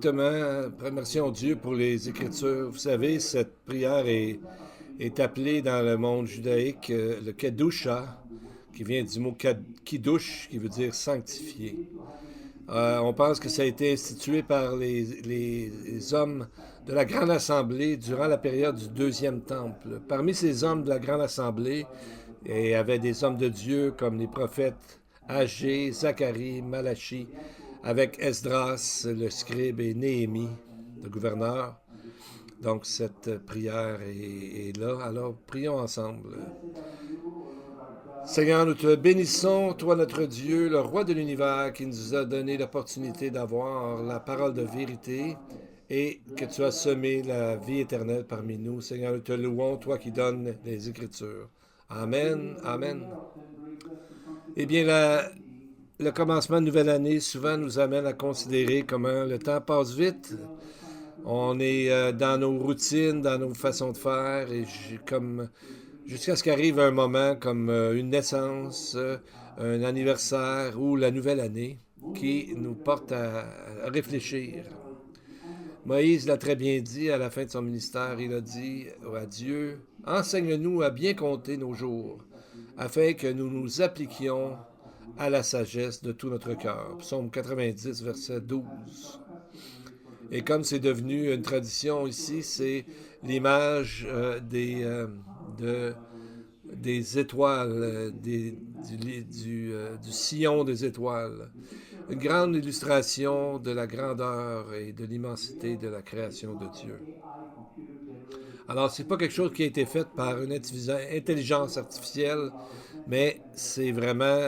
exactement. Remercions Dieu pour les Écritures. Vous savez, cette prière est appelée dans le monde judaïque le Kedusha, qui vient du mot Kiddush, qui veut dire sanctifié. On pense que ça a été institué par les hommes de la Grande Assemblée durant la période du Deuxième Temple. Parmi ces hommes de la Grande Assemblée, il y avait des hommes de Dieu comme les prophètes Agé, Zacharie, Malachi, avec Esdras, le scribe, et Néhémie, le gouverneur. Donc cette prière est là. Alors prions ensemble. Seigneur, nous te bénissons, toi notre Dieu, le roi de l'univers, qui nous a donné l'opportunité d'avoir la parole de vérité et que tu as semé la vie éternelle parmi nous. Seigneur, nous te louons, toi qui donnes les Écritures. Amen, amen. Eh bien, le commencement de nouvelle année souvent nous amène à considérer comment le temps passe vite. On est dans nos routines, dans nos façons de faire, et comme jusqu'à ce qu'arrive un moment comme une naissance, un anniversaire ou la nouvelle année qui nous porte à réfléchir. Moïse l'a très bien dit à la fin de son ministère. Il a dit à Dieu, enseigne-nous à bien compter nos jours, afin que nous nous appliquions à la sagesse de tout notre cœur. Psaume 90, verset 12. Et comme c'est devenu une tradition ici, c'est l'image des étoiles, du sillon des étoiles. Une grande illustration de la grandeur et de l'immensité de la création de Dieu. Alors, c'est pas quelque chose qui a été fait par une intelligence artificielle, mais c'est vraiment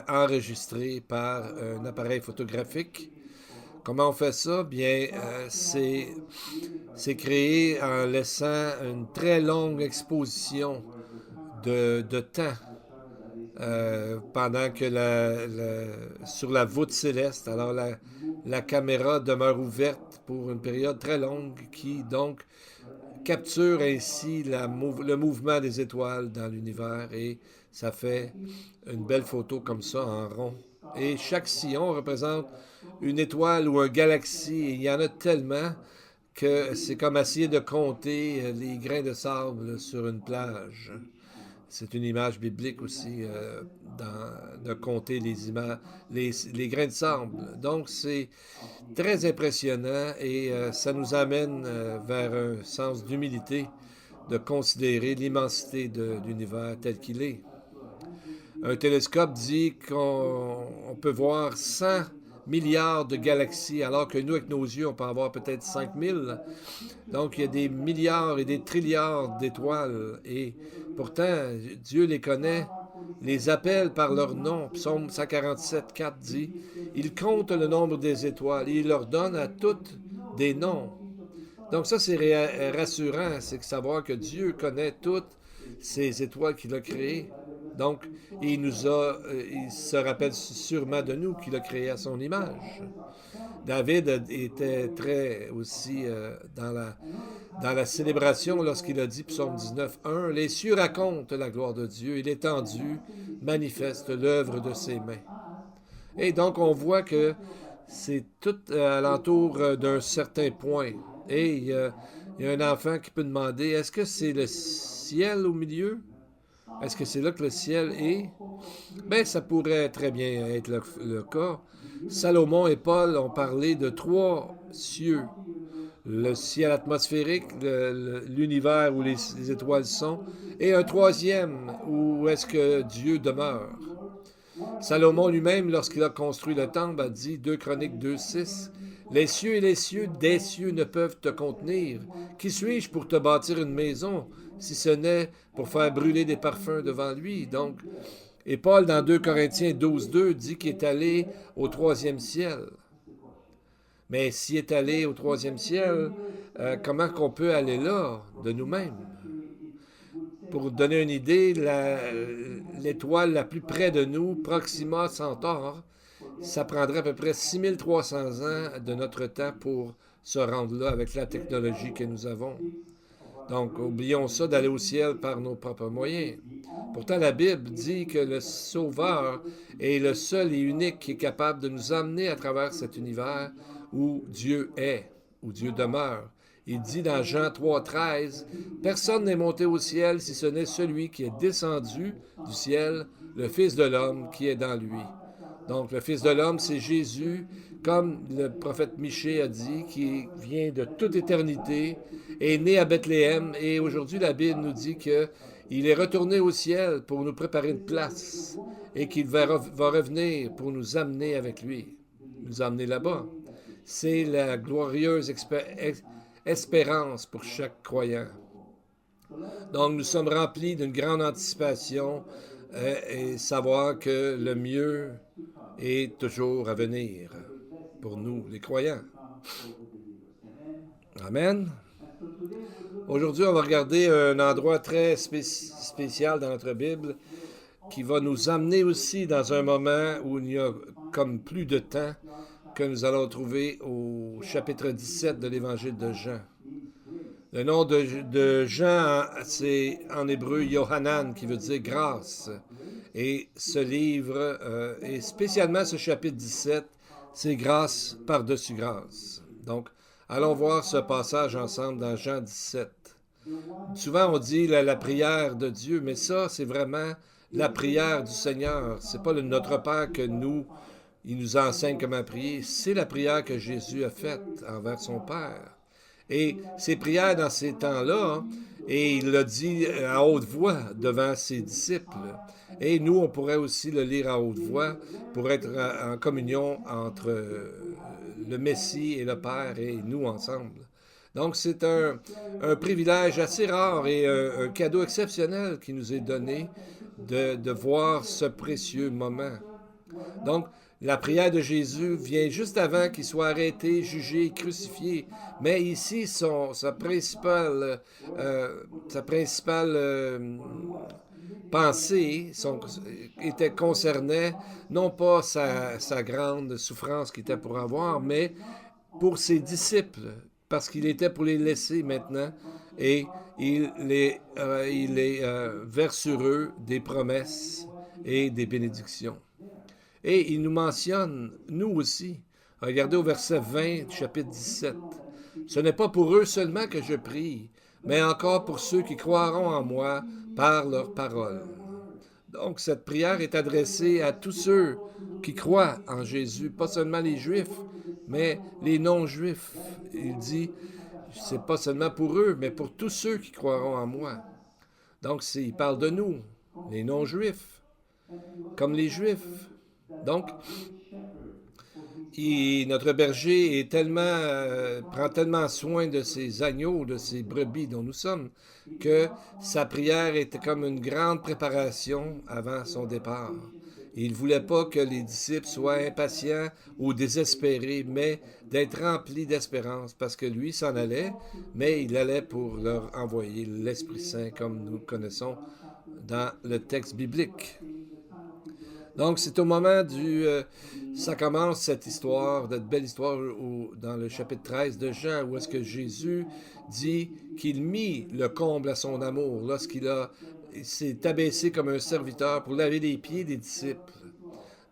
enregistré par un appareil photographique. Comment on fait ça? Bien, c'est créé en laissant une très longue exposition de temps pendant que sur la voûte céleste. Alors la caméra demeure ouverte pour une période très longue qui donc capture ainsi le mouvement des étoiles dans l'univers et ça fait une belle photo comme ça en rond. Et chaque sillon représente une étoile ou un galaxie. Et il y en a tellement que c'est comme essayer de compter les grains de sable sur une plage. C'est une image biblique aussi de compter les grains de sable. Donc c'est très impressionnant et ça nous amène vers un sens d'humilité de considérer l'immensité de l'univers tel qu'il est. Un télescope dit qu'on peut voir 100 milliards de galaxies, alors que nous, avec nos yeux, on peut en voir peut-être 5000. Donc, il y a des milliards et des trilliards d'étoiles. Et pourtant, Dieu les connaît, les appelle par leur nom. Psaume 147, 4 dit, il compte le nombre des étoiles et il leur donne à toutes des noms. Donc ça, c'est rassurant, c'est de savoir que Dieu connaît toutes ces étoiles qu'il a créées. Donc, il se rappelle sûrement de nous qu'il a créé à son image. David était très aussi dans la célébration lorsqu'il a dit, psaume 19, 1, les cieux racontent la gloire de Dieu, et l'étendue manifeste l'œuvre de ses mains. Et donc, on voit que c'est tout alentour d'un certain point. Et il y a un enfant qui peut demander, est-ce que c'est le ciel au milieu? Est-ce que c'est là que le ciel est? Ben, ça pourrait très bien être le cas. Salomon et Paul ont parlé de trois cieux. Le ciel atmosphérique, l'univers où les étoiles sont, et un troisième où est-ce que Dieu demeure. Salomon lui-même, lorsqu'il a construit le temple, a dit, 2 Chroniques 2.6, les cieux et les cieux des cieux ne peuvent te contenir. Qui suis-je pour te bâtir une maison, si ce n'est pour faire brûler des parfums devant lui? Donc, et Paul, dans 2 Corinthiens 12.2, dit qu'il est allé au troisième ciel. Mais s'il est allé au troisième ciel, comment qu'on peut aller là, de nous-mêmes? Pour vous donner une idée, l'étoile la plus près de nous, Proxima Centaure, ça prendrait à peu près 6300 ans de notre temps pour se rendre là avec la technologie que nous avons. Donc, oublions ça d'aller au ciel par nos propres moyens. Pourtant, la Bible dit que le Sauveur est le seul et unique qui est capable de nous emmener à travers cet univers où Dieu est, où Dieu demeure. Il dit dans Jean 3,13, « Personne n'est monté au ciel si ce n'est celui qui est descendu du ciel, le Fils de l'homme qui est dans lui. » Donc, le Fils de l'homme, c'est Jésus, comme le prophète Michée a dit, qui vient de toute éternité, est né à Bethléem, et aujourd'hui, la Bible nous dit qu'il est retourné au ciel pour nous préparer une place, et qu'il va revenir pour nous amener avec lui, nous amener là-bas. C'est la glorieuse espérance pour chaque croyant. Donc, nous sommes remplis d'une grande anticipation et savoir que le mieux est toujours à venir pour nous, les croyants. Amen. Aujourd'hui, on va regarder un endroit très spécial dans notre Bible qui va nous amener aussi dans un moment où il y a comme plus de temps que nous allons trouver au chapitre 17 de l'Évangile de Jean. Le nom de Jean, c'est en hébreu Yohanan, qui veut dire grâce. Et ce livre, et spécialement ce chapitre 17, c'est grâce par-dessus grâce. Donc, allons voir ce passage ensemble dans Jean 17. Souvent, on dit la prière de Dieu, mais ça, c'est vraiment la prière du Seigneur. C'est pas Notre Père que il nous enseigne comment prier. C'est la prière que Jésus a faite envers son Père. Et ses prières dans ces temps-là, et il l'a dit à haute voix devant ses disciples. Et nous, on pourrait aussi le lire à haute voix pour être en communion entre le Messie et le Père et nous ensemble. Donc, c'est un privilège assez rare et un cadeau exceptionnel qui nous est donné de voir ce précieux moment. Donc, la prière de Jésus vient juste avant qu'il soit arrêté, jugé, crucifié. Mais ici, sa principale pensée concernait non pas sa grande souffrance qu'il était pour avoir, mais pour ses disciples, parce qu'il était pour les laisser maintenant, et il verse sur eux des promesses et des bénédictions. Et il nous mentionne, nous aussi. Regardez au verset 20 du chapitre 17. « Ce n'est pas pour eux seulement que je prie, mais encore pour ceux qui croiront en moi par leur parole. » Donc, cette prière est adressée à tous ceux qui croient en Jésus, pas seulement les Juifs, mais les non-Juifs. Il dit, c'est pas seulement pour eux, mais pour tous ceux qui croiront en moi. Donc, il parle de nous, les non-Juifs, comme les Juifs. Donc, notre berger prend tellement soin de ses agneaux, de ses brebis dont nous sommes, que sa prière était comme une grande préparation avant son départ. Il ne voulait pas que les disciples soient impatients ou désespérés, mais d'être remplis d'espérance, parce que lui s'en allait, mais il allait pour leur envoyer l'Esprit Saint, comme nous connaissons dans le texte biblique. Donc, c'est au moment ça commence cette histoire, cette belle histoire dans le chapitre 13 de Jean, où est-ce que Jésus dit qu'il mit le comble à son amour lorsqu'il s'est abaissé comme un serviteur pour laver les pieds des disciples.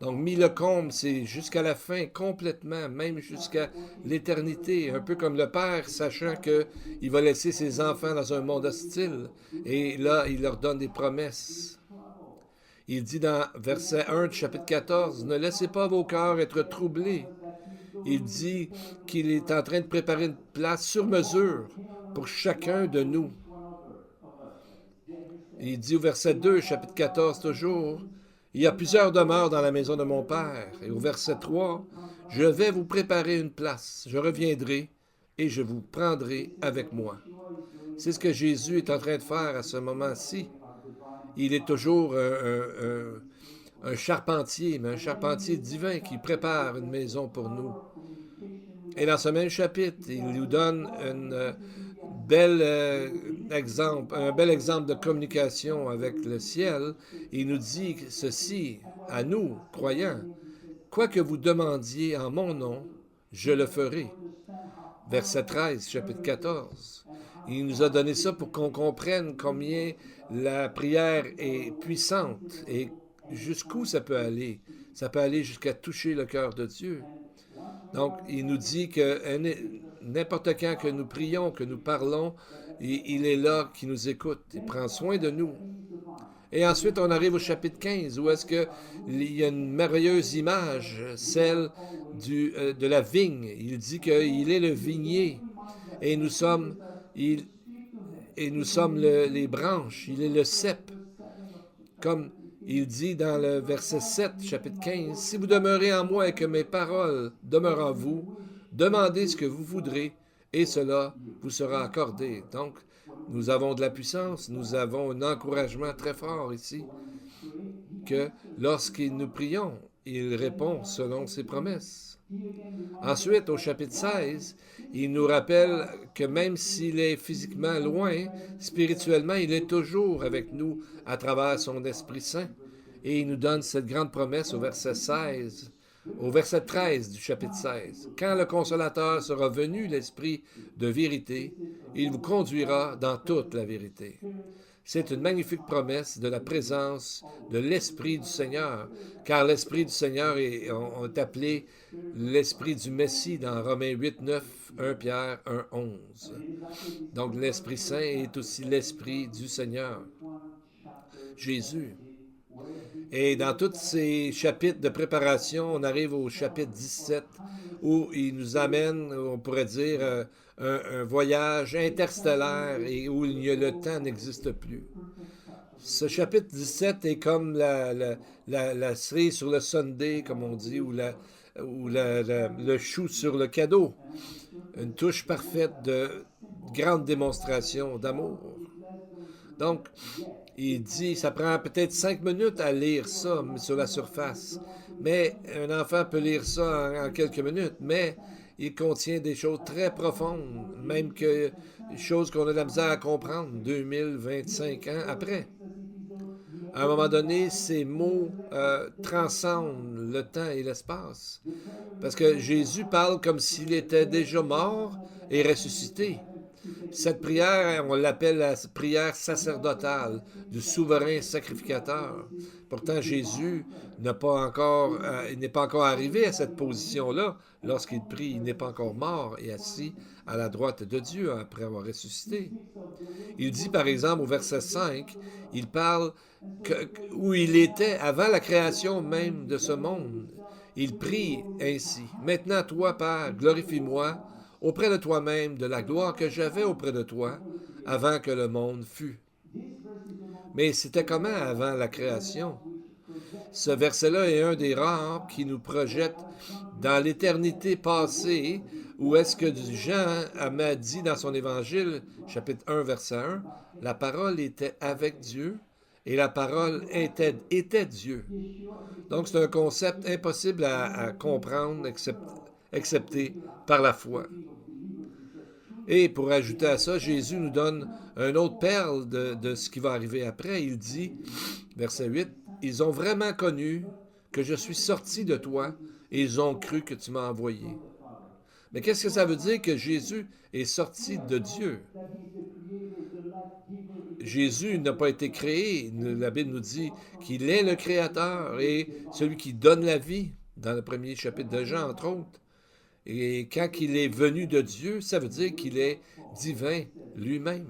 Donc, mis le comble, c'est jusqu'à la fin, complètement, même jusqu'à l'éternité, un peu comme le Père, sachant qu'il va laisser ses enfants dans un monde hostile. Et là, il leur donne des promesses. Il dit dans verset 1 du chapitre 14, « Ne laissez pas vos cœurs être troublés. » Il dit qu'il est en train de préparer une place sur mesure pour chacun de nous. Il dit au verset 2, chapitre 14 toujours, « Il y a plusieurs demeures dans la maison de mon Père. » Et au verset 3, « Je vais vous préparer une place. Je reviendrai et je vous prendrai avec moi. » C'est ce que Jésus est en train de faire à ce moment-ci. Il est toujours un charpentier, mais un charpentier divin qui prépare une maison pour nous. Et dans ce même chapitre, il nous donne un bel exemple de communication avec le ciel. Il nous dit ceci à nous, croyants, « Quoi que vous demandiez en mon nom, je le ferai. » Verset 13, chapitre 14. Il nous a donné ça pour qu'on comprenne combien la prière est puissante et jusqu'où ça peut aller. Ça peut aller jusqu'à toucher le cœur de Dieu. Donc, il nous dit que n'importe quand que nous prions, que nous parlons, il est là, qui nous écoute. Il prend soin de nous. Et ensuite, on arrive au chapitre 15, où est-ce qu'il y a une merveilleuse image, celle de la vigne. Il dit qu'il est le vignier et nous sommes, il, et nous sommes les branches. Il est le cep. Comme il dit dans le verset 7, chapitre 15, « Si vous demeurez en moi et que mes paroles demeurent en vous, demandez ce que vous voudrez et cela vous sera accordé. » Donc, nous avons de la puissance, nous avons un encouragement très fort ici, que lorsque nous prions, il répond selon ses promesses. Ensuite, au chapitre 16, il nous rappelle que même s'il est physiquement loin, spirituellement, il est toujours avec nous à travers son Esprit Saint. Et il nous donne cette grande promesse au verset 16, au verset 13 du chapitre 16. « Quand le Consolateur sera venu, l'Esprit de vérité, il vous conduira dans toute la vérité. » C'est une magnifique promesse de la présence de l'Esprit du Seigneur, car l'Esprit du Seigneur est appelé l'Esprit du Messie dans Romains 8, 9, 1 Pierre 1, 11. Donc l'Esprit Saint est aussi l'Esprit du Seigneur, Jésus. Et dans tous ces chapitres de préparation, on arrive au chapitre 17, où il nous amène, on pourrait dire, un voyage interstellaire et où le temps n'existe plus. Ce chapitre 17 est comme la cerise sur le sundae, comme on dit, ou le chou sur le cadeau. Une touche parfaite de grande démonstration d'amour. Donc, il dit, ça prend peut-être 5 minutes à lire ça sur la surface. Mais un enfant peut lire ça en quelques minutes, mais il contient des choses très profondes, même que des choses qu'on a de la misère à comprendre 2025 ans après. À un moment donné, ces mots transcendent le temps et l'espace. Parce que Jésus parle comme s'il était déjà mort et ressuscité. Cette prière, on l'appelle la prière sacerdotale du souverain sacrificateur. Pourtant, Jésus n'est pas encore arrivé à cette position-là. Lorsqu'il prie, il n'est pas encore mort et assis à la droite de Dieu après avoir ressuscité. Il dit, par exemple, au verset 5, il parle où il était avant la création même de ce monde. Il prie ainsi. « Maintenant, toi, Père, glorifie-moi auprès de toi-même de la gloire que j'avais auprès de toi avant que le monde fût. » Mais c'était comment avant la création? Ce verset-là est un des rares qui nous projette dans l'éternité passée, où est-ce que Jean m'a dit dans son évangile, chapitre 1, verset 1, la parole était avec Dieu et la parole était Dieu. Donc c'est un concept impossible à comprendre, excepté par la foi. Et pour ajouter à ça, Jésus nous donne une autre perle de ce qui va arriver après. Il dit, verset 8, « Ils ont vraiment connu que je suis sorti de toi et ils ont cru que tu m'as envoyé. » Mais qu'est-ce que ça veut dire que Jésus est sorti de Dieu? Jésus n'a pas été créé. La Bible nous dit qu'il est le Créateur et celui qui donne la vie, dans le premier chapitre de Jean, entre autres. Et quand il est venu de Dieu, ça veut dire qu'il est divin lui-même.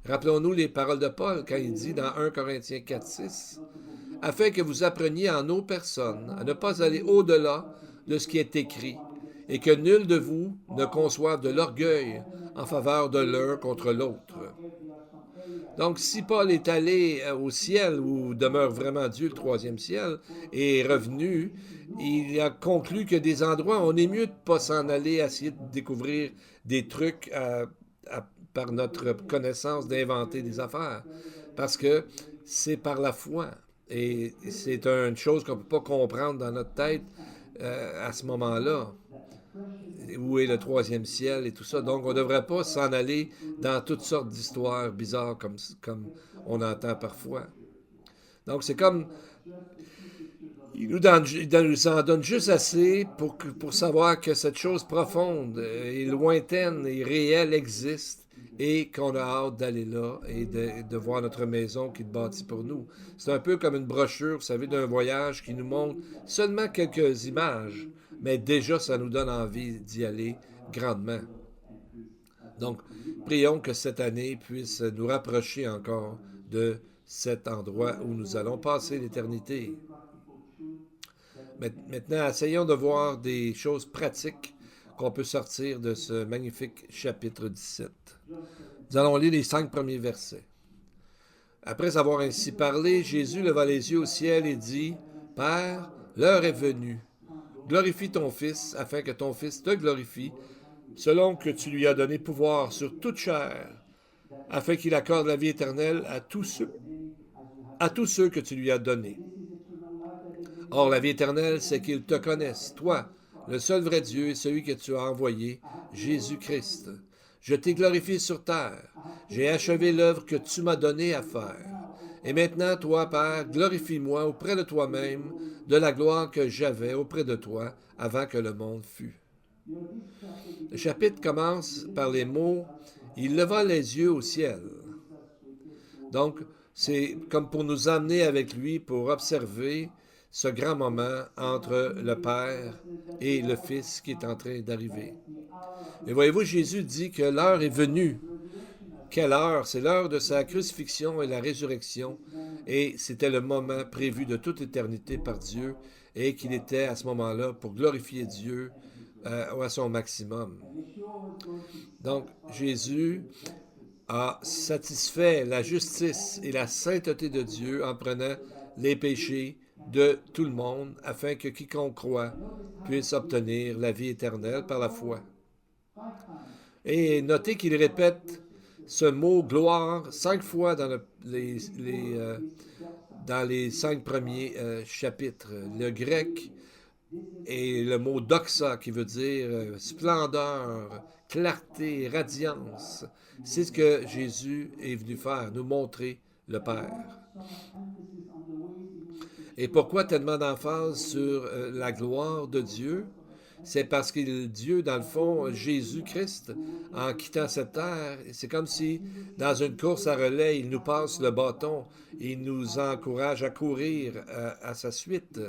Rappelons-nous les paroles de Paul quand il dit dans 1 Corinthiens 4, 6, « Afin que vous appreniez en nos personnes à ne pas aller au-delà de ce qui est écrit, et que nul de vous ne conçoive de l'orgueil en faveur de l'un contre l'autre. » Donc, si Paul est allé au ciel, où demeure vraiment Dieu, le troisième ciel, et est revenu, il a conclu que des endroits, on est mieux de ne pas s'en aller essayer de découvrir des trucs par notre connaissance d'inventer des affaires. Parce que c'est par la foi. Et c'est une chose qu'on ne peut pas comprendre dans notre tête à ce moment-là. Où est le troisième ciel et tout ça. Donc, on ne devrait pas s'en aller dans toutes sortes d'histoires bizarres comme on entend parfois. Donc, c'est comme... Il nous en donne juste assez pour savoir que cette chose profonde et lointaine et réelle existe et qu'on a hâte d'aller là et de voir notre maison qui est bâtie pour nous. C'est un peu comme une brochure, vous savez, d'un voyage qui nous montre seulement quelques images mais déjà ça nous donne envie d'y aller grandement. Donc, prions que cette année puisse nous rapprocher encore de cet endroit où nous allons passer l'éternité. Maintenant, essayons de voir des choses pratiques qu'on peut sortir de ce magnifique chapitre 17. Nous allons lire les 5 premiers versets. Après avoir ainsi parlé, Jésus leva les yeux au ciel et dit, Père, l'heure est venue. Glorifie ton Fils, afin que ton Fils te glorifie, selon que tu lui as donné pouvoir sur toute chair, afin qu'il accorde la vie éternelle à tous ceux que tu lui as donnés. Or, la vie éternelle, c'est qu'ils te connaissent, toi, le seul vrai Dieu et celui que tu as envoyé, Jésus-Christ. Je t'ai glorifié sur terre. J'ai achevé l'œuvre que tu m'as donnée à faire. Et maintenant, toi, Père, glorifie-moi auprès de toi-même de la gloire que j'avais auprès de toi avant que le monde fût. Le chapitre commence par les mots « Il leva les yeux au ciel ». Donc, c'est comme pour nous emmener avec lui pour observer ce grand moment entre le Père et le Fils qui est en train d'arriver. Et voyez-vous, Jésus dit que l'heure est venue. Quelle heure? C'est l'heure de sa crucifixion et la résurrection. Et c'était le moment prévu de toute éternité par Dieu et qu'il était à ce moment-là pour glorifier Dieu à son maximum. Donc, Jésus a satisfait la justice et la sainteté de Dieu en prenant les péchés de tout le monde afin que quiconque croit puisse obtenir la vie éternelle par la foi. Et notez qu'il répète ce mot gloire 5 fois dans les 5 premiers chapitres. Le grec est le mot doxa qui veut dire splendeur, clarté, radiance. C'est ce que Jésus est venu faire, nous montrer le Père. Et pourquoi tellement d'emphase sur la gloire de Dieu? C'est parce que Dieu, dans le fond, Jésus-Christ, en quittant cette terre, c'est comme si, dans une course à relais, il nous passe le bâton, il nous encourage à courir à sa suite.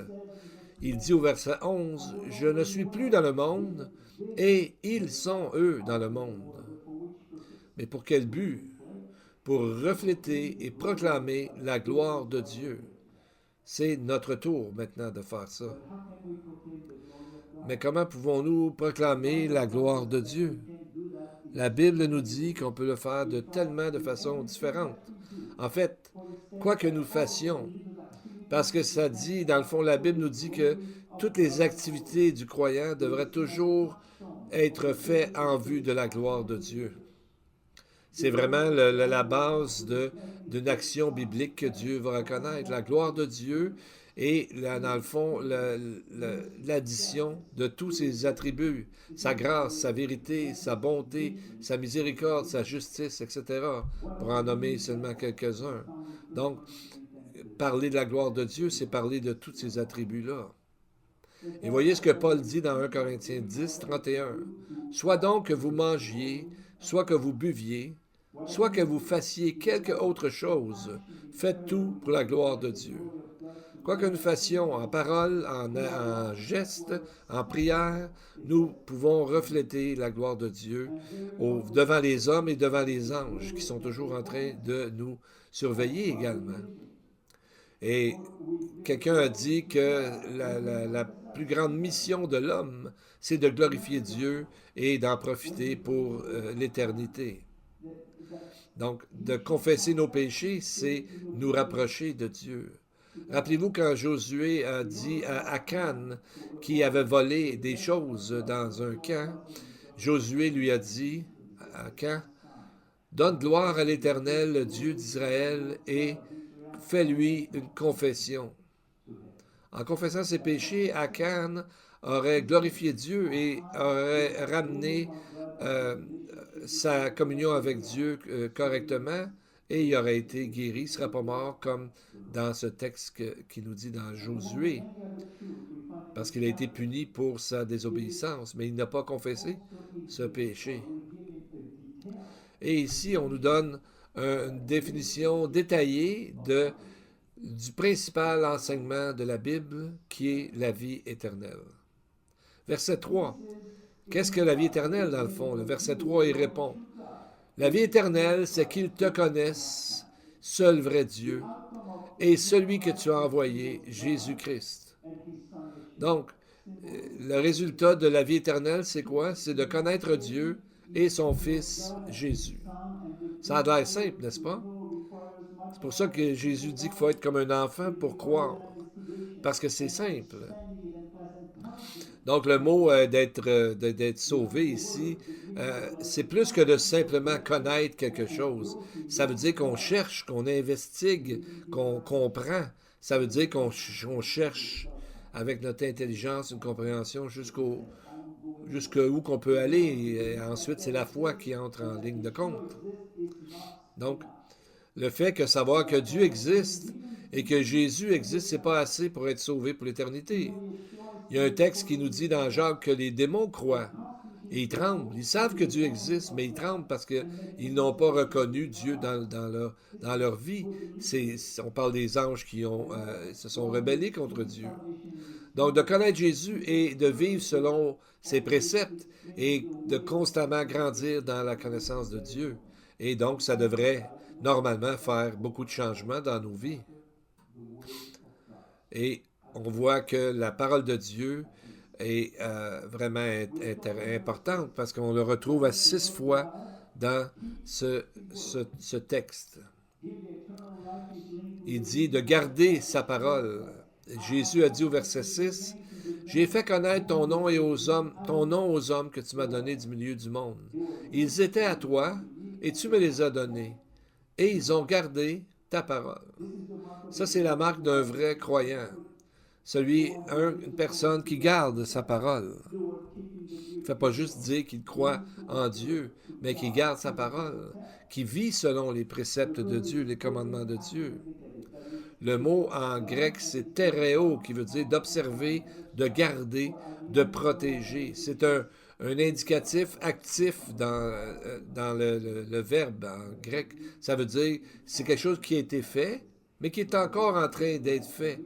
Il dit au verset 11, « Je ne suis plus dans le monde, et ils sont, eux, dans le monde. » Mais pour quel but? Pour refléter et proclamer la gloire de Dieu. C'est notre tour maintenant de faire ça. Mais comment pouvons-nous proclamer la gloire de Dieu? La Bible nous dit qu'on peut le faire de tellement de façons différentes. En fait, quoi que nous fassions, parce que ça dit, dans le fond, la Bible nous dit que toutes les activités du croyant devraient toujours être faites en vue de la gloire de Dieu. C'est vraiment la base d'une action biblique que Dieu va reconnaître. La gloire de Dieu et, dans le fond, l'addition de tous ses attributs, sa grâce, sa vérité, sa bonté, sa miséricorde, sa justice, etc., pour en nommer seulement quelques-uns. Donc, parler de la gloire de Dieu, c'est parler de tous ces attributs-là. Et voyez ce que Paul dit dans 1 Corinthiens 10, 31. « Soit donc que vous mangiez, soit que vous buviez, soit que vous fassiez quelque autre chose, faites tout pour la gloire de Dieu. Quoi que nous fassions en parole, en geste, en prière, nous pouvons refléter la gloire de Dieu devant les hommes et devant les anges qui sont toujours en train de nous surveiller également. » Et quelqu'un a dit que la plus grande mission de l'homme, c'est de glorifier Dieu et d'en profiter pour l'éternité. Donc, de confesser nos péchés, c'est nous rapprocher de Dieu. Rappelez-vous quand Josué a dit à Akan, qui avait volé des choses dans un camp, Josué lui a dit à Akan, « Donne gloire à l'Éternel, le Dieu d'Israël, et fais-lui une confession. » En confessant ses péchés, Akan aurait glorifié Dieu et aurait ramené sa communion avec Dieu correctement et il aurait été guéri, il ne serait pas mort comme dans ce texte qui nous dit dans Josué, parce qu'il a été puni pour sa désobéissance, mais il n'a pas confessé ce péché. Et ici, on nous donne une définition détaillée du principal enseignement de la Bible, qui est la vie éternelle. Verset 3. Qu'est-ce que la vie éternelle, dans le fond? Le verset 3, il répond. La vie éternelle, c'est qu'ils te connaissent, seul vrai Dieu, et celui que tu as envoyé, Jésus-Christ. Donc, le résultat de la vie éternelle, c'est quoi? C'est de connaître Dieu et son Fils Jésus. Ça a l'air simple, n'est-ce pas? C'est pour ça que Jésus dit qu'il faut être comme un enfant pour croire, parce que c'est simple. Donc, le mot d'être sauvé ici, c'est plus que de simplement connaître quelque chose. Ça veut dire qu'on cherche, qu'on investigue, qu'on comprend. Ça veut dire qu'on cherche avec notre intelligence une compréhension jusqu'où qu'on peut aller. Et ensuite, c'est la foi qui entre en ligne de compte. Donc, le fait que savoir que Dieu existe et que Jésus existe, c'est pas assez pour être sauvé pour l'éternité. Il y a un texte qui nous dit dans Jacques que les démons croient et ils tremblent. Ils savent que Dieu existe, mais ils tremblent parce qu'ils n'ont pas reconnu Dieu dans leur vie. On parle des anges qui se sont rebellés contre Dieu. Donc, de connaître Jésus et de vivre selon ses préceptes et de constamment grandir dans la connaissance de Dieu. Et donc, ça devrait normalement faire beaucoup de changements dans nos vies. Et on voit que la parole de Dieu est vraiment importante parce qu'on le retrouve à 6 fois dans ce texte. Il dit de garder sa parole. Jésus a dit au verset 6, j'ai fait connaître ton nom aux hommes que tu m'as donnés du milieu du monde. Ils étaient à toi et tu me les as donnés. Et ils ont gardé ta parole. Ça, c'est la marque d'un vrai croyant. Une personne qui garde sa parole. Il ne fait pas juste dire qu'il croit en Dieu, mais qui garde sa parole, qui vit selon les préceptes de Dieu, les commandements de Dieu. Le mot en grec, c'est tereo, qui veut dire d'observer, de garder, de protéger. C'est un indicatif actif dans le verbe en grec. Ça veut dire c'est quelque chose qui a été fait, mais qui est encore en train d'être fait.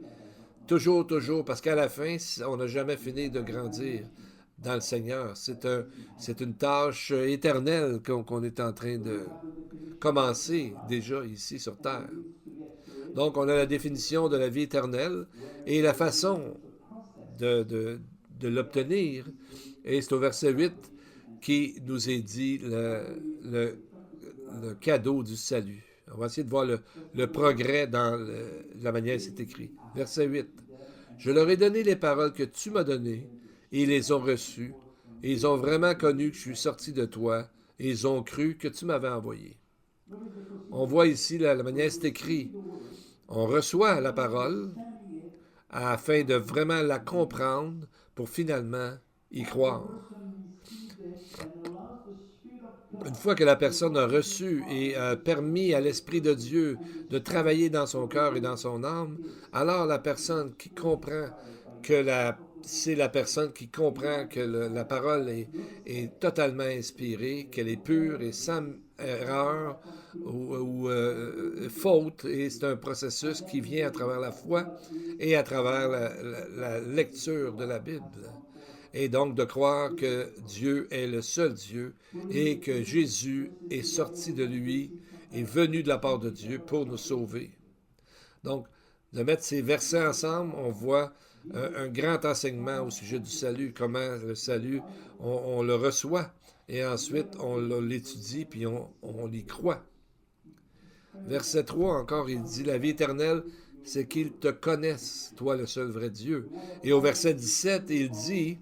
Toujours, toujours, parce qu'à la fin, on n'a jamais fini de grandir dans le Seigneur. C'est une tâche éternelle qu'on est en train de commencer déjà ici sur Terre. Donc, on a la définition de la vie éternelle et la façon de l'obtenir. Et c'est au verset 8 qui nous est dit le cadeau du salut. On va essayer de voir le progrès dans la manière dont c'est écrit. Verset 8. Je leur ai donné les paroles que tu m'as données, et ils les ont reçues, et ils ont vraiment connu que je suis sorti de toi, et ils ont cru que tu m'avais envoyé. On voit ici la manière dont c'est écrit. On reçoit la parole afin de vraiment la comprendre pour finalement y croire. Une fois que la personne a reçu et a permis à l'Esprit de Dieu de travailler dans son cœur et dans son âme, alors la personne qui comprend c'est la personne qui comprend que la parole est totalement inspirée, qu'elle est pure et sans erreur ou faute, et c'est un processus qui vient à travers la foi et à travers la lecture de la Bible. Et donc de croire que Dieu est le seul Dieu et que Jésus est sorti de lui, est venu de la part de Dieu pour nous sauver. Donc, de mettre ces versets ensemble, on voit un grand enseignement au sujet du salut, comment le salut, on le reçoit et ensuite on l'étudie puis on y croit. Verset 3 encore, il dit, la vie éternelle, c'est qu'ils te connaissent, toi le seul vrai Dieu. Et au verset 17, il dit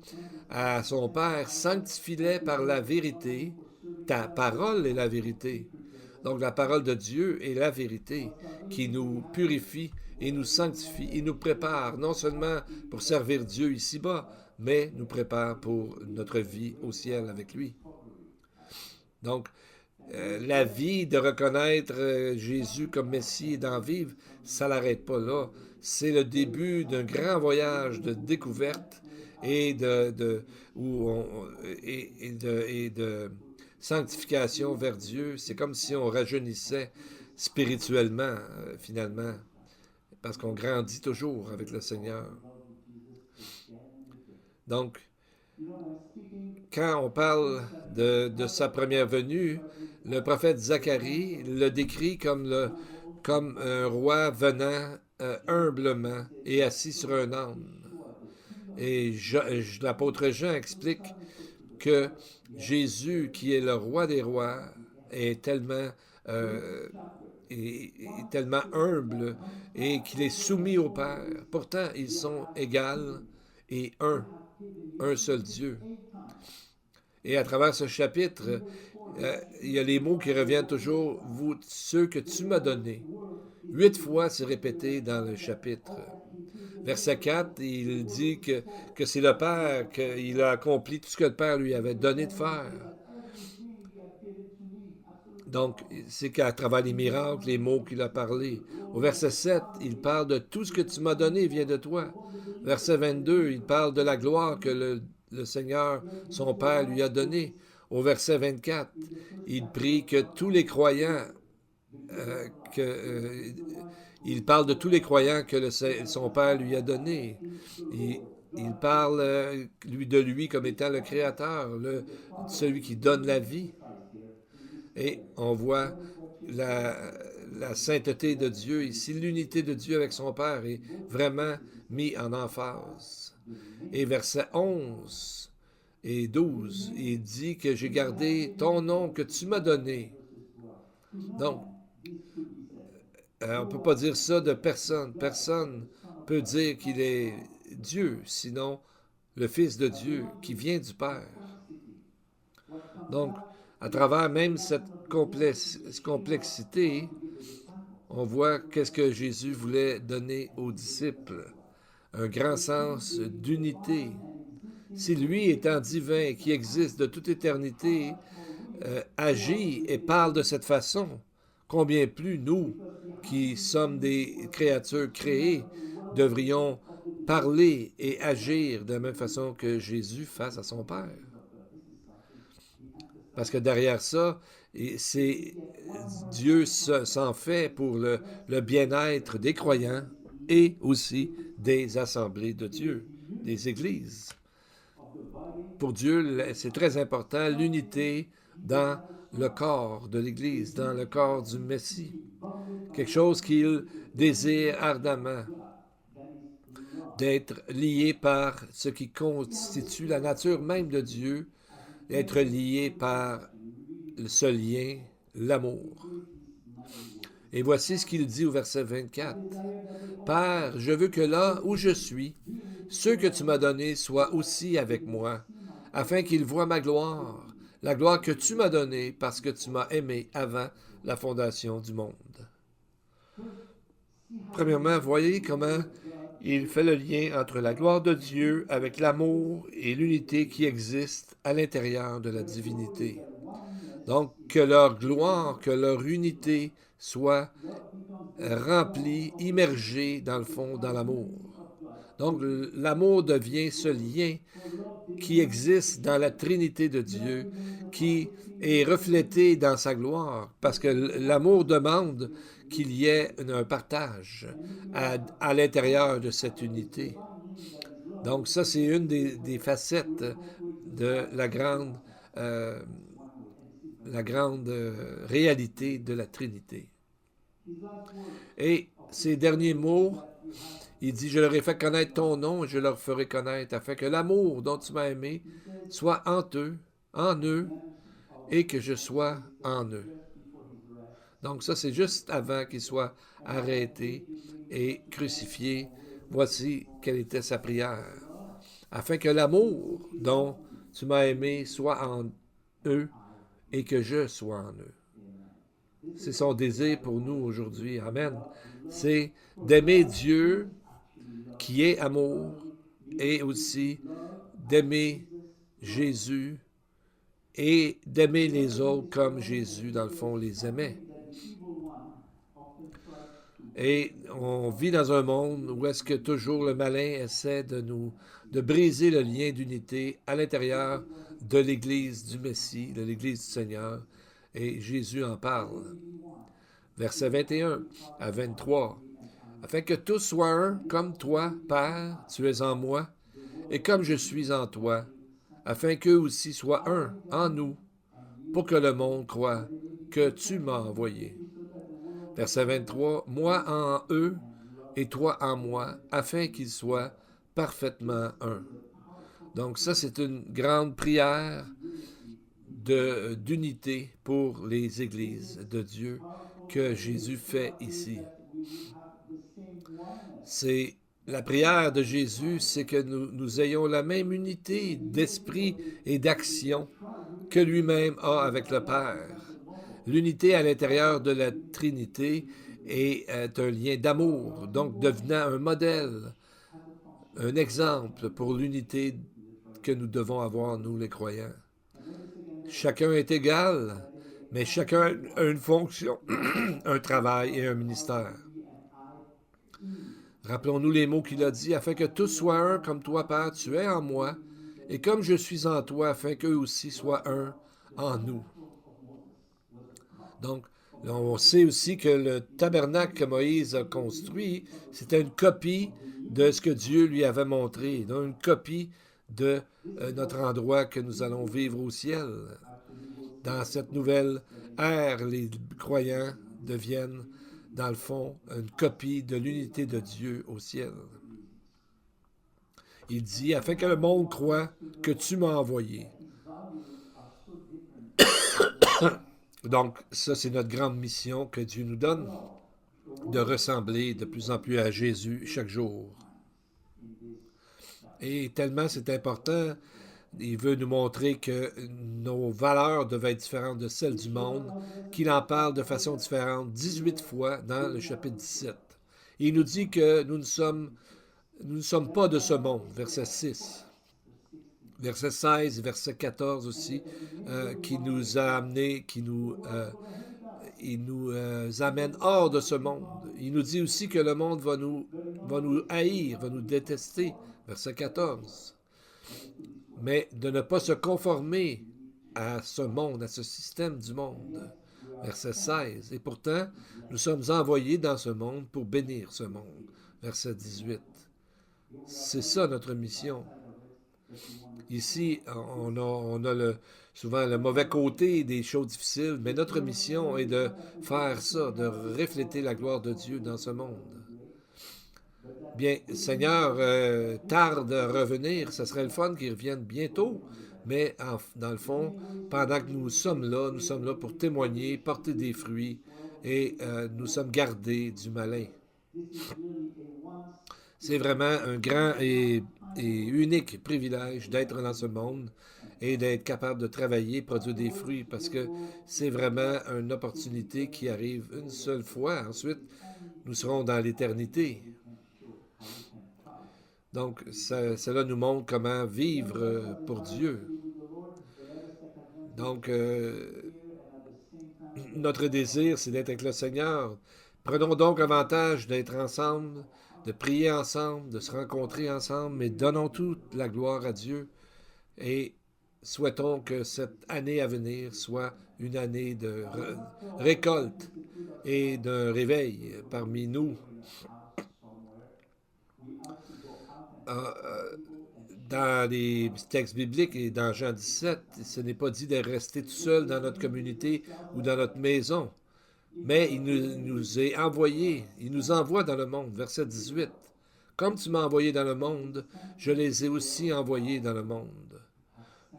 à son Père, sanctifie-les par la vérité, ta parole est la vérité. Donc la parole de Dieu est la vérité qui nous purifie et nous sanctifie et nous prépare non seulement pour servir Dieu ici-bas, mais nous prépare pour notre vie au ciel avec lui. Donc, la vie de reconnaître Jésus comme Messie et d'en vivre, ça ne l'arrête pas là. C'est le début d'un grand voyage de découverte et de sanctification vers Dieu. C'est comme si on rajeunissait spirituellement, finalement, parce qu'on grandit toujours avec le Seigneur. Donc, quand on parle de sa première venue, le prophète Zacharie le décrit comme un roi venant humblement et assis sur un âne. Et l'apôtre Jean explique que Jésus, qui est le roi des rois, est euh, est tellement humble et qu'il est soumis au Père. Pourtant, ils sont égales et un seul Dieu. Et à travers ce chapitre, il y a les mots qui reviennent toujours, vous, ceux que tu m'as donnés. 8 fois, c'est répété dans le chapitre. Verset 4, il dit que c'est le Père, qu'il a accompli tout ce que le Père lui avait donné de faire. Donc, c'est qu'à travers les miracles, les mots qu'il a parlé. Au verset 7, il parle de tout ce que tu m'as donné vient de toi. Verset 22, il parle de la gloire que le Seigneur, son Père, lui a donnée. Au verset 24, il prie que tous les croyants, il parle de tous les croyants que son Père lui a donnés. Il parle de lui comme étant le Créateur, celui qui donne la vie. Et on voit la sainteté de Dieu ici, l'unité de Dieu avec son Père est vraiment mis en emphase. Et versets 11 et 12, il dit que j'ai gardé ton nom que tu m'as donné. Donc, on ne peut pas dire ça de personne. Personne peut dire qu'il est Dieu, sinon le Fils de Dieu qui vient du Père. Donc, à travers même cette complexité, on voit qu'est-ce que Jésus voulait donner aux disciples. Un grand sens d'unité. Si lui, étant divin, qui existe de toute éternité, agit et parle de cette façon, combien plus nous, qui sommes des créatures créées, devrions parler et agir de la même façon que Jésus face à son Père. Parce que derrière ça, c'est Dieu s'en fait pour le bien-être des croyants et aussi des assemblées de Dieu, des églises. Pour Dieu, c'est très important, l'unité dans le corps de l'Église, dans le corps du Messie. Quelque chose qu'il désire ardemment, d'être lié par ce qui constitue la nature même de Dieu, d'être lié par ce lien, l'amour. Et voici ce qu'il dit au verset 24. Père, je veux que là où je suis, ceux que tu m'as donnés soient aussi avec moi, afin qu'ils voient ma gloire, la gloire que tu m'as donnée parce que tu m'as aimé avant la fondation du monde. Premièrement, voyez comment il fait le lien entre la gloire de Dieu avec l'amour et l'unité qui existe à l'intérieur de la divinité. Donc, que leur gloire, que leur unité soit remplie, immergée dans le fond, dans l'amour. Donc, l'amour devient ce lien qui existe dans la Trinité de Dieu, qui est reflété dans sa gloire, parce que l'amour demande qu'il y ait un partage à l'intérieur de cette unité. Donc ça, c'est une des facettes de la grande réalité de la Trinité. Et ces derniers mots, il dit, je leur ai fait connaître ton nom et je leur ferai connaître, afin que l'amour dont tu m'as aimé soit en eux, et que je sois en eux. Donc ça, c'est juste avant qu'il soit arrêté et crucifié. Voici quelle était sa prière. Afin que l'amour dont tu m'as aimé soit en eux et que je sois en eux. C'est son désir pour nous aujourd'hui. Amen. C'est d'aimer Dieu qui est amour et aussi d'aimer Jésus et d'aimer les autres comme Jésus, dans le fond, les aimait. Et on vit dans un monde où est-ce que toujours le malin essaie de briser le lien d'unité à l'intérieur de l'Église du Messie, de l'Église du Seigneur. Et Jésus en parle. Versets 21 à 23. Afin que tous soient un, comme toi, Père, tu es en moi, et comme je suis en toi, afin qu'eux aussi soient un en nous, pour que le monde croie que tu m'as envoyé. Verset 23, moi en eux et toi en moi, afin qu'ils soient parfaitement un. Donc ça, c'est une grande prière d'unité pour les églises de Dieu que Jésus fait ici. C'est la prière de Jésus, c'est que nous ayons la même unité d'esprit et d'action que lui-même a avec le Père. L'unité à l'intérieur de la Trinité est un lien d'amour, donc devenant un modèle, un exemple pour l'unité que nous devons avoir, nous les croyants. Chacun est égal, mais chacun a une fonction, un travail et un ministère. Rappelons-nous les mots qu'il a dit, afin que tous soient un comme toi, Père, tu es en moi, et comme je suis en toi, afin qu'eux aussi soient un en nous. Donc, on sait aussi que le tabernacle que Moïse a construit, c'était une copie de ce que Dieu lui avait montré, donc une copie de notre endroit que nous allons vivre au ciel. Dans cette nouvelle ère, les croyants deviennent, dans le fond, une copie de l'unité de Dieu au ciel. Il dit, afin que le monde croie que tu m'as envoyé. Donc, ça, c'est notre grande mission que Dieu nous donne, de ressembler de plus en plus à Jésus chaque jour. Et tellement c'est important, il veut nous montrer que nos valeurs devaient être différentes de celles du monde, qu'il en parle de façon différente 18 fois dans le chapitre 17. Et il nous dit que nous ne sommes pas de ce monde, verset 6. Verset 16, verset 14 aussi, qui nous a amené, il nous amène hors de ce monde. Il nous dit aussi que le monde va nous haïr, va nous détester, verset 14. Mais de ne pas se conformer à ce monde, à ce système du monde, verset 16. Et pourtant, nous sommes envoyés dans ce monde pour bénir ce monde, verset 18. C'est ça notre mission. Ici, on a souvent le mauvais côté des choses difficiles, mais notre mission est de faire ça, de refléter la gloire de Dieu dans ce monde. Bien, Seigneur tarde à revenir, ça serait le fun qu'il revienne bientôt, mais dans le fond, pendant que nous sommes là pour témoigner, porter des fruits, et nous sommes gardés du malin. C'est vraiment un grand et unique privilège d'être dans ce monde et d'être capable de travailler, produire des fruits, parce que c'est vraiment une opportunité qui arrive une seule fois. Ensuite, nous serons dans l'éternité. Donc, cela nous montre comment vivre pour Dieu. Donc, notre désir, c'est d'être avec le Seigneur. Prenons donc avantage d'être ensemble, de prier ensemble, de se rencontrer ensemble, mais donnons toute la gloire à Dieu et souhaitons que cette année à venir soit une année de récolte et d'un réveil parmi nous. Dans les textes bibliques et dans Jean 17, ce n'est pas dit de rester tout seul dans notre communauté ou dans notre maison, mais il nous est envoyé, il nous envoie dans le monde, verset 18. Comme tu m'as envoyé dans le monde, je les ai aussi envoyés dans le monde.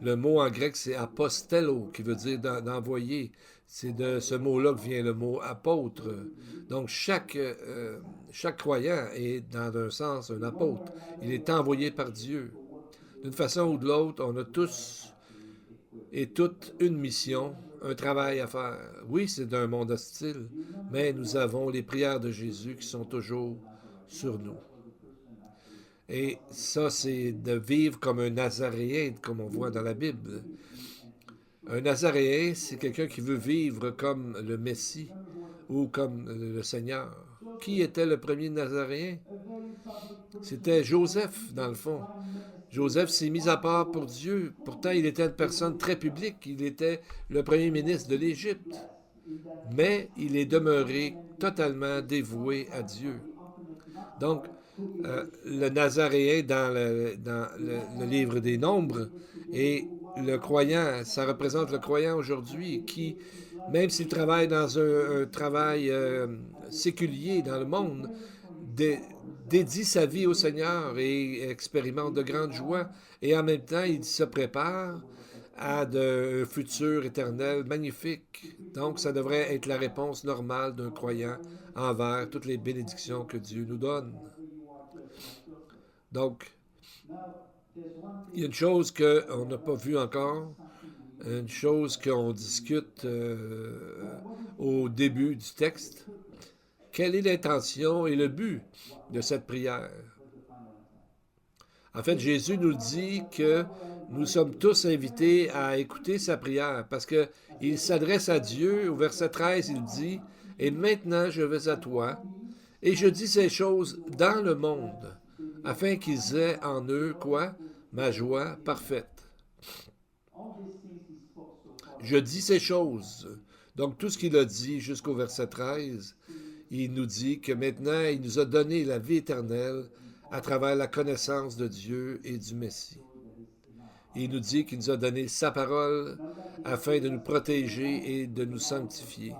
Le mot en grec, c'est apostello, qui veut dire d'envoyer. C'est de ce mot-là que vient le mot apôtre. Donc, chaque croyant est, dans un sens, un apôtre. Il est envoyé par Dieu. D'une façon ou de l'autre, on a tous et toutes une mission, un travail à faire. Oui, c'est d'un monde hostile, mais nous avons les prières de Jésus qui sont toujours sur nous. Et ça, c'est de vivre comme un Nazaréen, comme on voit dans la Bible. Un Nazaréen, c'est quelqu'un qui veut vivre comme le Messie ou comme le Seigneur. Qui était le premier Nazaréen? C'était Joseph, dans le fond. Joseph s'est mis à part pour Dieu. Pourtant, il était une personne très publique. Il était le premier ministre de l'Égypte. Mais il est demeuré totalement dévoué à Dieu. Donc, le Nazaréen dans le livre des Nombres. Et le croyant, ça représente le croyant aujourd'hui qui, même s'il travaille dans un travail séculier dans le monde, dé- dédie sa vie au Seigneur et expérimente de grandes joies. Et en même temps, il se prépare à un futur éternel magnifique. Donc, ça devrait être la réponse normale d'un croyant envers toutes les bénédictions que Dieu nous donne. Donc, il y a une chose qu'on n'a pas vue encore, une chose qu'on discute au début du texte. Quelle est l'intention et le but de cette prière? En fait, Jésus nous dit que nous sommes tous invités à écouter sa prière parce qu'il s'adresse à Dieu. Au verset 13, il dit, et maintenant je vais à toi, et je dis ces choses dans le monde, afin qu'ils aient en eux quoi? Ma joie parfaite. Je dis ces choses. Donc tout ce qu'il a dit jusqu'au verset 13, il nous dit que maintenant il nous a donné la vie éternelle à travers la connaissance de Dieu et du Messie. Il nous dit qu'il nous a donné sa parole afin de nous protéger et de nous sanctifier.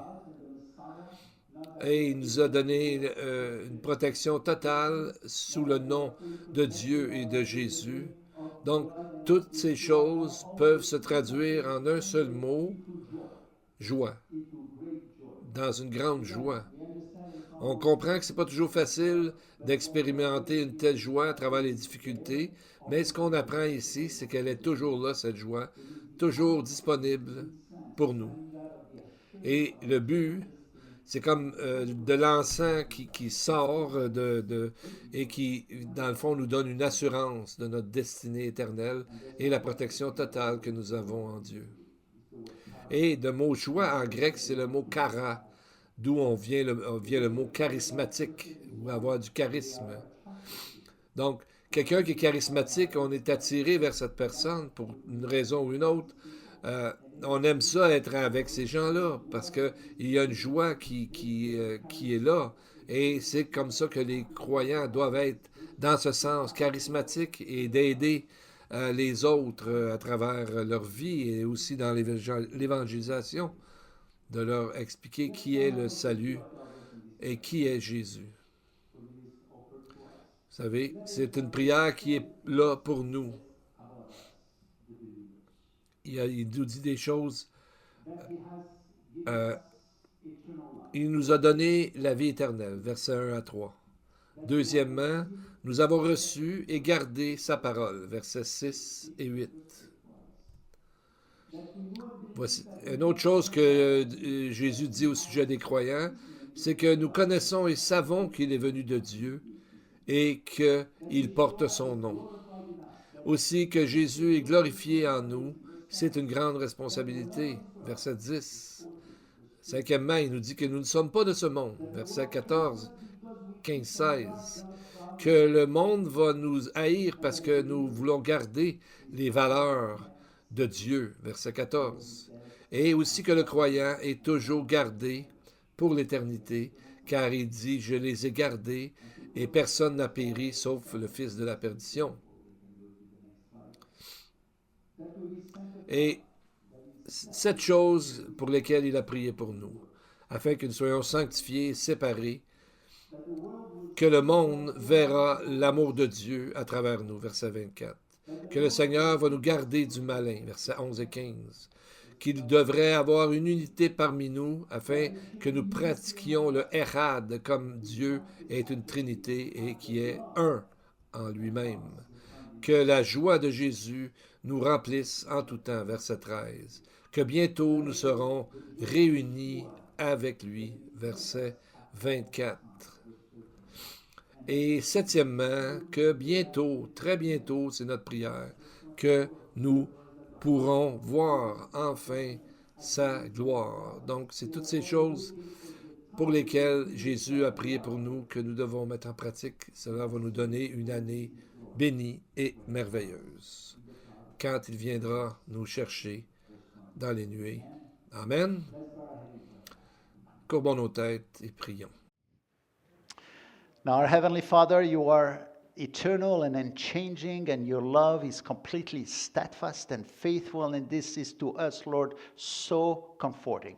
Et il nous a donné une protection totale sous le nom de Dieu et de Jésus. Donc, toutes ces choses peuvent se traduire en un seul mot, joie, dans une grande joie. On comprend que ce n'est pas toujours facile d'expérimenter une telle joie à travers les difficultés, mais ce qu'on apprend ici, c'est qu'elle est toujours là, cette joie, toujours disponible pour nous. Et le but, c'est comme de l'encens qui sort et qui, dans le fond, nous donne une assurance de notre destinée éternelle et la protection totale que nous avons en Dieu. Et le mot joie en grec, c'est le mot chara, d'où vient le mot charismatique, ou avoir du charisme. Donc, quelqu'un qui est charismatique, on est attiré vers cette personne pour une raison ou une autre. On aime ça être avec ces gens-là parce qu'il y a une joie qui est là. Et c'est comme ça que les croyants doivent être, dans ce sens, charismatiques et d'aider les autres à travers leur vie et aussi dans l'évangélisation, de leur expliquer qui est le salut et qui est Jésus. Vous savez, c'est une prière qui est là pour nous. Il nous dit des choses. Euh, il nous a donné la vie éternelle, versets 1 à 3. Deuxièmement, nous avons reçu et gardé sa parole, versets 6 et 8. Voici. Une autre chose que Jésus dit au sujet des croyants, c'est que nous connaissons et savons qu'il est venu de Dieu et qu'il porte son nom. Aussi que Jésus est glorifié en nous, c'est une grande responsabilité. Verset 10. Cinquièmement, il nous dit que nous ne sommes pas de ce monde. Verset 14, 15, 16. Que le monde va nous haïr parce que nous voulons garder les valeurs de Dieu. Verset 14. Et aussi que le croyant est toujours gardé pour l'éternité, car il dit, je les ai gardés et personne n'a péri sauf le fils de la perdition. Et cette chose pour lesquelles il a prié pour nous, afin que nous soyons sanctifiés, séparés, que le monde verra l'amour de Dieu à travers nous, verset 24. Que le Seigneur va nous garder du malin, versets 11 et 15. Qu'il devrait avoir une unité parmi nous, afin que nous pratiquions le Echad, comme Dieu est une Trinité et qui est un en lui-même. Que la joie de Jésus nous remplisse en tout temps, verset 13. Que bientôt nous serons réunis avec lui, verset 24. Et septièmement, que bientôt, très bientôt, c'est notre prière, que nous pourrons voir enfin sa gloire. Donc, c'est toutes ces choses pour lesquelles Jésus a prié pour nous que nous devons mettre en pratique. Cela va nous donner une année bénie et merveilleuse, quand il viendra nous chercher dans les nuées. Amen. Courbons nos têtes et prions. Now, our Heavenly Father, you are eternal and unchanging, and your love is completely steadfast and faithful, and this is to us, Lord, so comforting.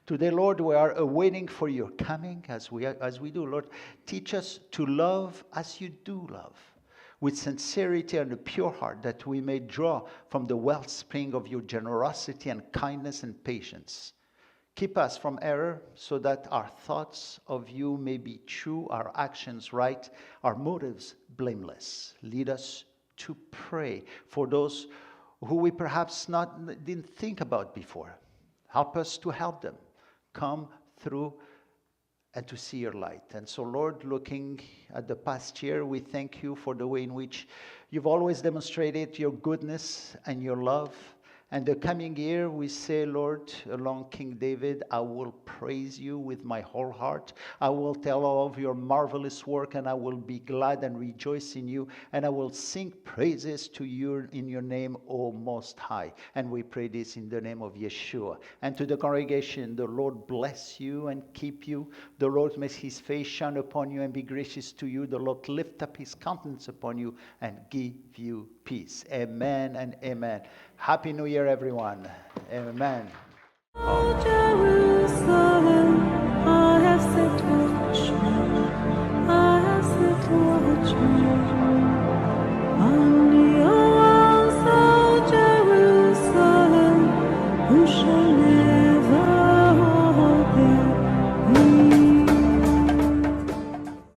Today, Lord, we are awaiting for your coming as we do. Lord, teach us to love as you do love, with sincerity and a pure heart, that we may draw from the wellspring of your generosity and kindness and patience. Keep us from error, so that our thoughts of you may be true, our actions right, our motives blameless. Lead us to pray for those who we perhaps didn't think about before. Help us to help them come through and to see your light. And so, Lord, looking at the past year, we thank you for the way in which you've always demonstrated your goodness and your love. And the coming year, we say, Lord, along King David, I will praise you with my whole heart. I will tell all of your marvelous work, and I will be glad and rejoice in you. And I will sing praises to you in your name, O Most High. And we pray this in the name of Yeshua. And to the congregation, the Lord bless you and keep you. The Lord make his face shine upon you and be gracious to you. The Lord lift up his countenance upon you and give you peace. Amen and amen. Happy New Year, everyone. Amen. Oh, Jerusalem, I have set watchmen, I have set watchmen.